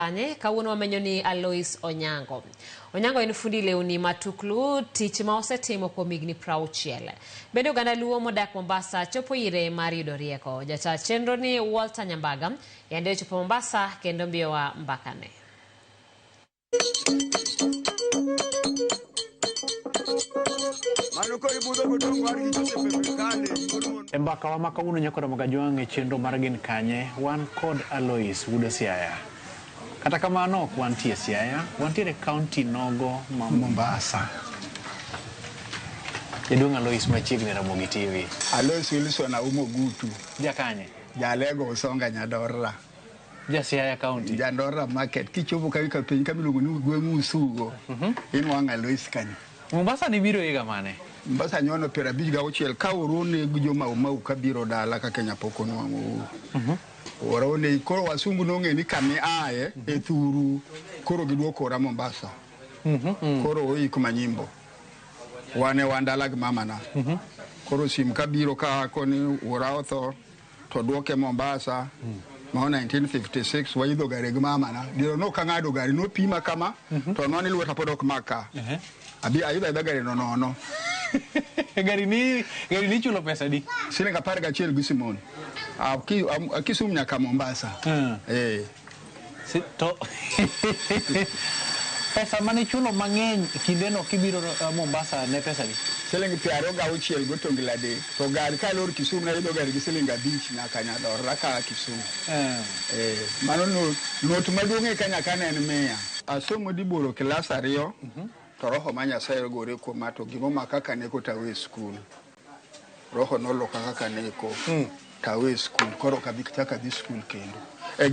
Ane kawuono wamenyo ni Alois Onyango. Onyango en fundi lewni matuklu tich ma osetimo kuom higni 60. Bende oganda luo modak Mombasa chopo ire mar yudo rieko. Jata chenro ni Walter Nyambaga yande chopo Mombasa kendo mbiyowa mbakane. Embaka wa makawuono nyakoro magajwang' chenro mar gin kanye wan kod Alois wuod Siaya. Kata kamano ok wantie Siaya, wantiere kaunti nogo ma Mombasa. Jaduong' Alois machiegni Ramogi TV. Alois Wilson Aumo Gutu. Ja kanye? Jalego Usonga Nyadorra. Ja Siaya County. Nyadorra market. Kichopo ka piny kamiluongo ni gweng'u Usugo. In wang' Alois kanyo. Mombasa ni biro higa mane? Mombasa nyono 56 ka orone gi jo mau ka biro dala ka Kenya poko nwang'o. Orone koro wasungu nong'e ni kami aye e thuru koro giduoko ra Mombasa. Koro oiko manyimbo. Wane wandala gi mama na. Koro sim ka biro ka koni ora otho to duoke Mombasa. Ma 1956 waidho gari gi mama na. Diro no kang'ado gari no pima kama to noni luota podok maka. Abi ayuda gari no. Gari ni chulo pesa di? Siling 11 gi Simon. Akisum nyaka Mombasa. To pesa mane chulo mang'eny kindeno kibiro Mombasa ne pesa di? Siling 26 go Tongilade. To gari ka lor Kisumu na yudo gari gi siling 5 nyaka Nyadorra ka Kisumu. Mano not maduong' e Kenya ka en 100. Asomo di boro klas 2. To roho ma Nyasaye gore kuom mato gimo makaka neko tawe school. Roho noloka kaka neko tawe school koro kabikitaka di school kendo.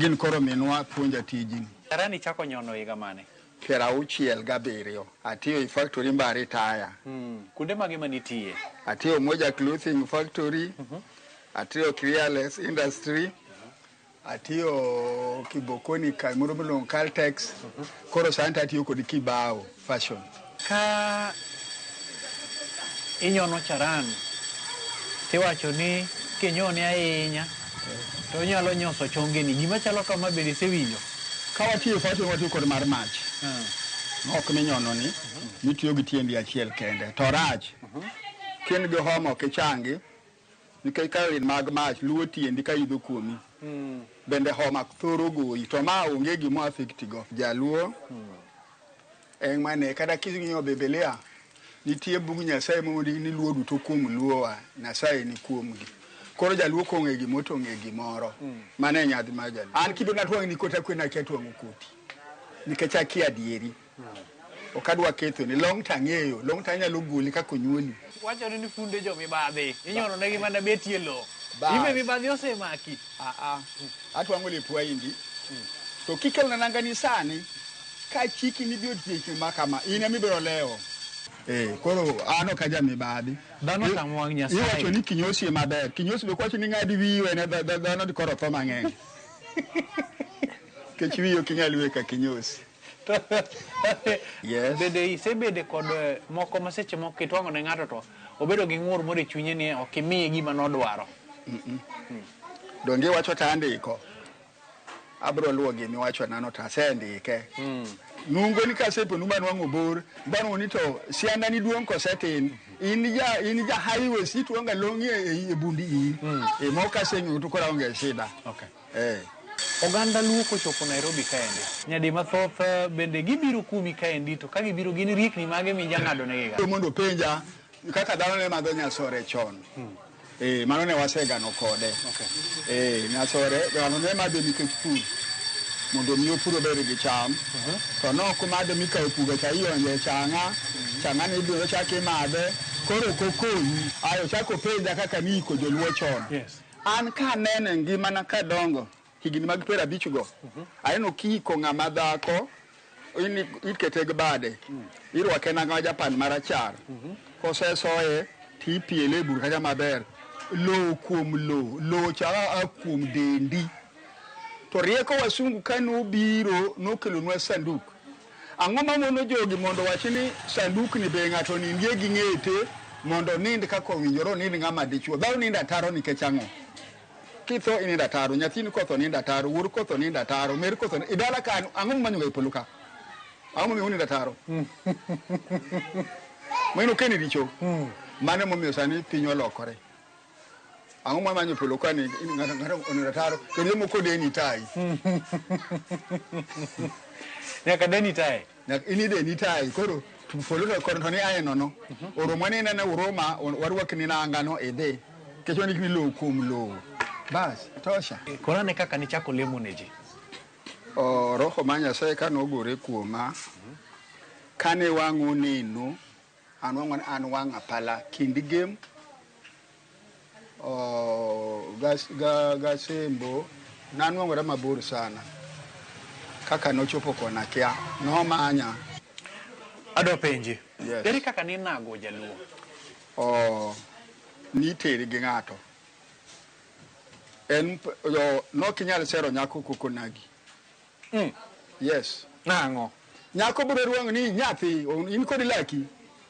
Gin koro minwa puonja tijini. Rani chako nyono higa mane? 67. Atiyo i factory mbari taya. Kunde mage manitie? Atiyo Moja Clothing Factory. Atiyo Crealess Industry. Atiyo Kibokoni kamoro milong Caltex. Koro santa atiyo kod Kibao Fashion. Ka inyono charan tiwacho ni kinyone ahinya to nyalo nyoso chongeni gima chalo kama bende sewinjo ka watiyo fashion watiyo kod mar mach ok minyono ni nitiyo gi tiendi achiel kende to rach kien gi homo kichangi nikech kalin mag mach luwo tiendi ka idho kuomi bende homa thoro goyi to ma onge gimo affect go jaluo mane kada kizing'yo Biblia nitie bug Nyasaye mondi ni luo duto kuom luowa Nyasaye ni kuomgi koro jaluo kong'e gimo to ng'e gimoro mane nyadhi ma jaluo an kido natwang' ni kota kwena ketwang'o koti nikech akia dieri okadwa ketho ni long tang'eyo long tanyalo goli ka konyuoli wacho ni funde jo mibadhi inyono negi mana betie lo ibe mibadhi osemaki atwang'o lepwa indi to kikelna nanga ni sani ka chiki ni bio tiki makama ine mibiro leo koro ano kaja mibadhi dhano tamwang' Nyasaye iwacho ni kinyosi maber kinyosi be kwacho ni ng'adi wiwe ne dhano di koro tho mang'eny kech wiyo kinyalwe ka kinyosi yes bende isebede kod moko maseche moko kitwang'o ne ng'ato to obedo gi ng'ur moro e chunye ni ok imiye gima nodwaro donge wacho ta andiko abro luwo gimi wacho nano ta sendike nungo ni kasepo numa nwango bor bano ni to sianda ni duong kosetin in ja highway situonga longi e bundi mo kasenyu to kora onge shida oganda luo kochopo Nairobi kaende nyadi mathoth bende gibiro kumi kaendi to ka gibiro gin riekni mage mijang'ado negi ga mondo penja kaka dhano ne madho nyasore chon mano ne wasegano kode nyasore dhano ne madho nikech pur mondo miyo puro bere gi cham to no kumade mikawo puga cha ionje changa ni biro chake madhe koro kokoni ayo chako penja kaka niko joluo chon an ka nene ngima na ka dongo higini mag 50 go ayeno kiko ng'ama dhako ikete gi bade irwake nanga Japan marachar kosesoye tipiele bur kaja maber lo kuom lo cha kuom dendi to rieko wasungu kano biro nokelo nwa sanduk ang'o mamono jogi mondo wachi ni sanduk ni be ng'ato nindie gi ng'ete mondo nind kako winjoro nind ng'ama dichuo dhao nind ataro nikech ang'o kitho inindo ataro, nyathini kotho nindo ataro, wuor kotho nindo ataro, mer kotho idala ka ang'o manyo ga polo ka. Ang'o mi unindo ataro. Mano keni richo. Mane momiyo sani piny olokore. Ang'o manyo polo ka ni ng'ato onindo ataro, kendo moko deni tai. Nyaka deni tai. Ini deni tai koro polo to ni aye nono. Oro mane nene uroma warwakni na angano idhi. Kecho ni lo kum lo. Bas, tosha. Korane kaka ni chako lemo ne ji. Roho ma Nyasaye ka nogore kuoma. Kane wang'o neno, an wang' apala kindi game. Gasembo, nanwang'ora mabor sana. Kaka nochopo kona kia, no manya. Adwa penji. Yes. Ere kaka ni nago jaluo? Ni teri gi ng'ato. Nokinyal sero nyako kokonagi. Yes. Nang'o? Nyako biro ruang ni nyathi, in kodi laki,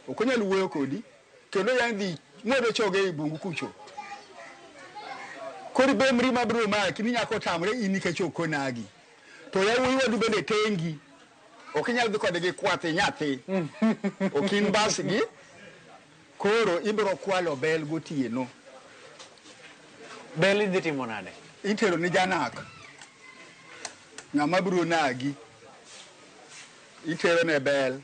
okonyal wuoyo kodi, kendo yandhi ng'wedo choge e bungu kucho. Kodi bemri mabiro maki ni nyako tamre in nikech okonagi. To yawuoyi wadu bende tengi. Okinyal dhi kodgi kwathi nyathi. Okin basgi. Koro ibiro kwalo bel gotieno. Bel idhi timo nade? Itero ni janak. Ng'ama biro nagi. Itero ne bel.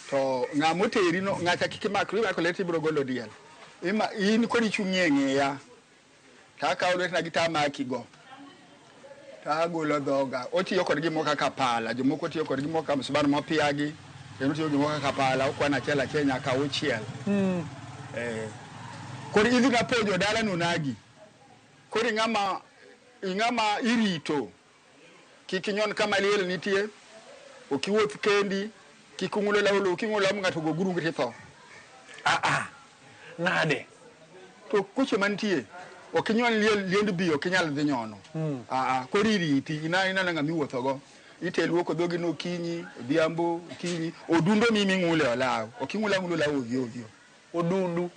To ng'ama oteri no ng'acha kik makri mako leti biro golo diel. In kodi chung'e ng'eya. Ta kawo leti na gitamaki go. Ta golo dhoga. Otiyo kod gimo kaka pala. Jomoko tiyo kod gimo kaka msibano mopiagi. Kendo tiyo gimo kaka pala. Okwana chela Kenya ka uchiel. Kodi idhi na pojo dala nunagi. Kodi ng'ama irito. Kikinyon kama liel nitie. Okiwuoth kendi. Kikung'ulo laulo. King'ulo ng'ato go guru ng'ititho. Nade? To kuche mantie. Okinyon liend bi okinyal dhi nyono. Kodi iriti. Ina ng'ami wuothogo. Iteluoko dhogi no kinyi, odhiambo, kinyi. Odundo mimi ng'ule olaw. Oking'ula ng'ulo law ovyo. Odundu.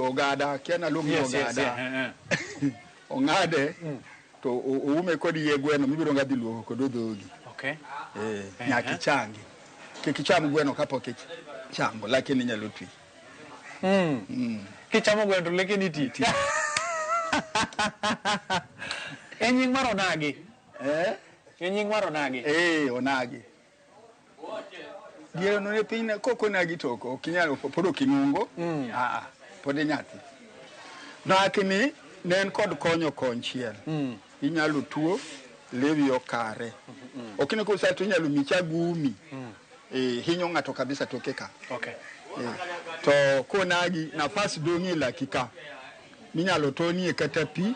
Ogada. Kiana luongi ogada. Ong'ade. To oume kodi yie gweno mibiro ngadhi luoko kod dhogi. Okay. Nyaki changi. Kikicham gweno kapok ichango lakini nyalo twi. Kichamo gweno lakini titi. Enying maro nagi. Enying maro nagi. Onagi. Diero no ne piny koko nagi toko okinyalo podo kinungo. Pod nyathi. Lakini ne en kod konyo konchiel. Inyalo tuo lewi okare. Okine ko sa to inyalo micha gumi. Hinyo ng'ato kabisa toke ka. Okay. To konagi nafasi dongi lakika. Minyalo tonie kata pi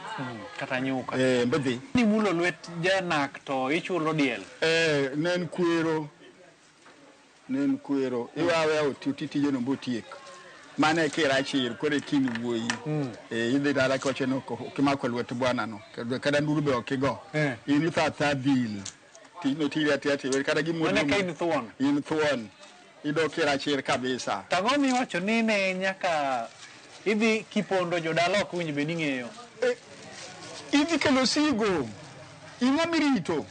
kata nyuka. Mbedhi. Ni mulo lwet janak to ichulo diel. Nen kwero. Iwawe otiti jono botiek. Mane kira chir kore kini wuoyi. Idhi dala koche no kimako lwet bwana no. Kada nduru be okigo. In tha dil. Tino tiri ati kada gimoro. Mane ka in thuon. In thuon. Ido kira chir kabisa. Tang'o miwacho ni ne nyaka idhi kipondo jodala ok winj be ni ng'eyo. Idhi kelo sigo. Ing'amirito.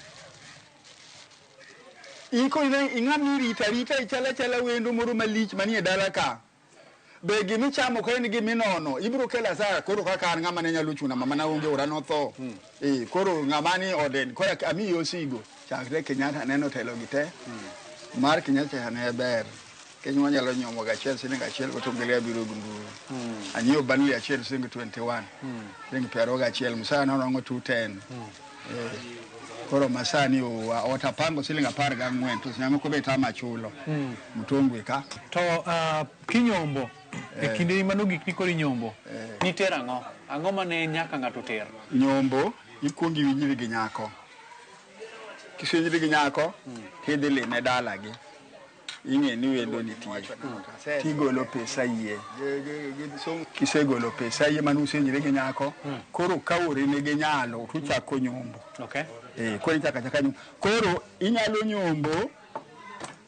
Ing'amirita chala wendo moro malich manie dala ka. Be gimichamo ka en giminono. Ibiro kela saa koro kaka an ng'ama ne nyalo chuna mama na onge ora no tho. Koro ng'ama ni oden koro amiyo sigo. Chakre Kenyatta neno telo gite. Mar Kenyatta ne ber. Kenyo nyalo nyomo ga Chelsea nga chiel go tongele biro gundu. Anyo banli a Chelsea singo 21. Singo pero ga chiel musana no ngo 210. Koro masani watapango silinga par ga ngwen to nyamo ko beta machulo. Mutongwe ka. To kinyombo e kinde mano gik ni kori nyombo. Ni tera ngo. Ang'o mane nyaka ng'ato ter? Nyombo ikuongi winjiri gi nyako. Kisenjiri gi nyako hidhili ne dala gi. Ing'e ni wendo nitie. Tigolo pesa yie. Kisegolo pesa yie manu usenjiri gi nyako. Koro kauri ne gi nyalo tuchako nyombo. Okay. Koro chaka nyombo. Koro inyalo nyombo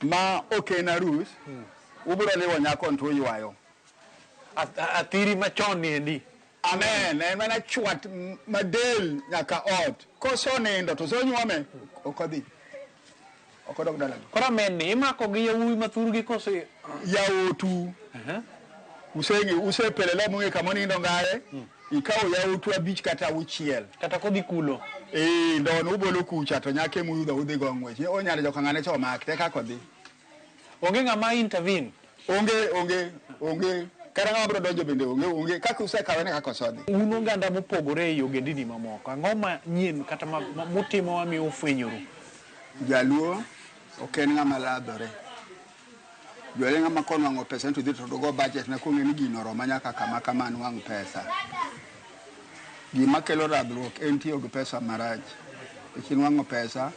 ma okay na rus. Ubiro liwo nyako nto ywayo. Athiri machon ni endi. Amen. En mana chwat madel nyaka ot. Koso nindo to so nyuome okodhi. Okodok dalano. Kora men ni imako gi yawuowi mathurgi kose Yawotu. Usepelele munge kama nindo ngare. Ikawo yawotu abich kata auchiel. kata kodhi kulo. Ndono ubolo kucha to nyake muyudo udhi go ng'wech. Onyalo jokang'ane cho mak te kako dhi. Onge ng'ama intervene. Onge. Kara ng'ama bro donjo bende onge. Kaka usekawe ne kako sodhi. Un oganda mopogore e ogendini mamoko. Ang'o manyien kata mutimo wamiyo ufwenyoru? Jaluo ok en ng'ama ladhore. Jwale ng'ama konwang'o pesa to dhi to dogo budget na kong'e ni gino roma nyaka kama kamano wang' pesa. Gima kelo radhruok en tiyo gi pesa marach. Ikin wang'o pesa,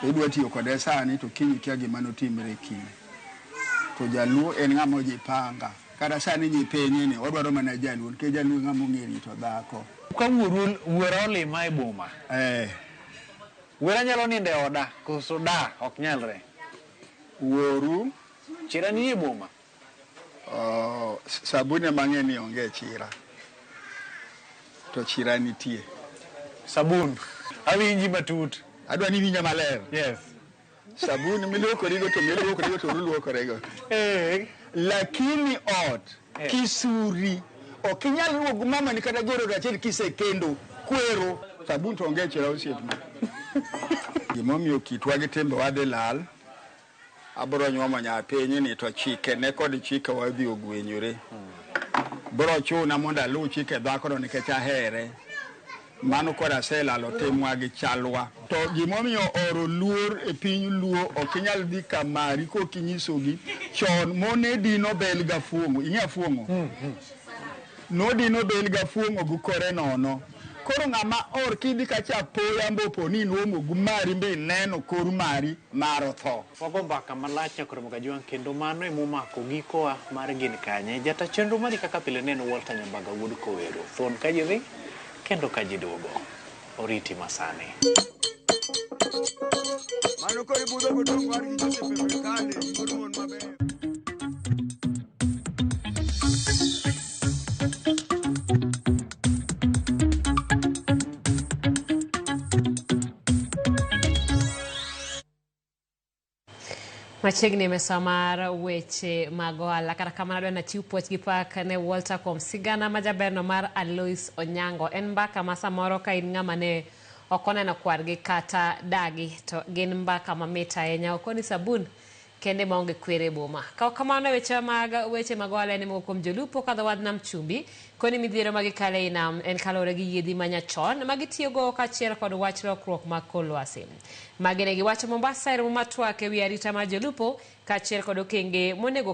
idwa tiyo kode sani to kiny kia gima notimre kiny. To jaluo en ng'ama ojipanga. Kada sani nyipenye ni odwaro mana jaluo, ke jaluo ng'ama ong'e rito dhako. Ka wuora olima e boma. Wuora nyalo nindo e oda, koso da ok nyalre. Wuoru Chira ni e boma. Sabune mang'e ni onge chira. To chira nitie. Sabun. Awinji matut. Adwa ni winja maler. Yes. Sabuni milokorigo to ruluokorego. Lakini ot kisuri okinyal ruogo mama ni kata goro achiel kisekendo kwero sabun to onge chira osiepna. Gimomiyo kitwa gi timbe wadhi lal. Abro nyuomo nyapenyi ni to chike ne kod chike wadhi ogwenyore. Bro chuna mondo aluw chike dhako nikech ahere. Mano koda selalo timwa gi chalwa. To gimomiyo oro luor e piny luo okinyal dhi kamari kokinyisogi chon mone dino bel ga fuongo. Ing'e fuongo? No dino bel ga fuongo gukore nono. Koro ng'ama or kidhi kacha poya mbopo ni nuomo gumari mbe neno koru mari maro tho. Wago mbaka malach Nyakoro Magajwang' kendo mano emomako gikoa mar Gin Kanye. Jata chenro mari kaka pile neno Walter Nyambaga wuod Kowero. Thuon ka ji dhi kendo ka ji duogo. Oriti masani. Mano kori budho godong war gi josepe kale mon maber. Machiegni mesa mar weche mag ohala kata kamano adwa nachiw puoch gi pak ne Walter kuom sigana ma jaberno mar Alois Onyango. En mbaka ma samoro ka in ng'ama ne ok oneno kwargi kata dagi to gin mbaka mamit ahinya. Okoni sabun kende maonge kwere boma. Ka kamano weche mag ohala ne moko kuom jolupo kadho wadh nam chumbi koni midhiero magikale inam en kalore gi yiedhi manyachon magitiyogo kachiel kod wach lokruok mag kor lwasi. Magine gi wacho Mombasa ero matwak ewi arita mar jolupo kachiel kod okenge monego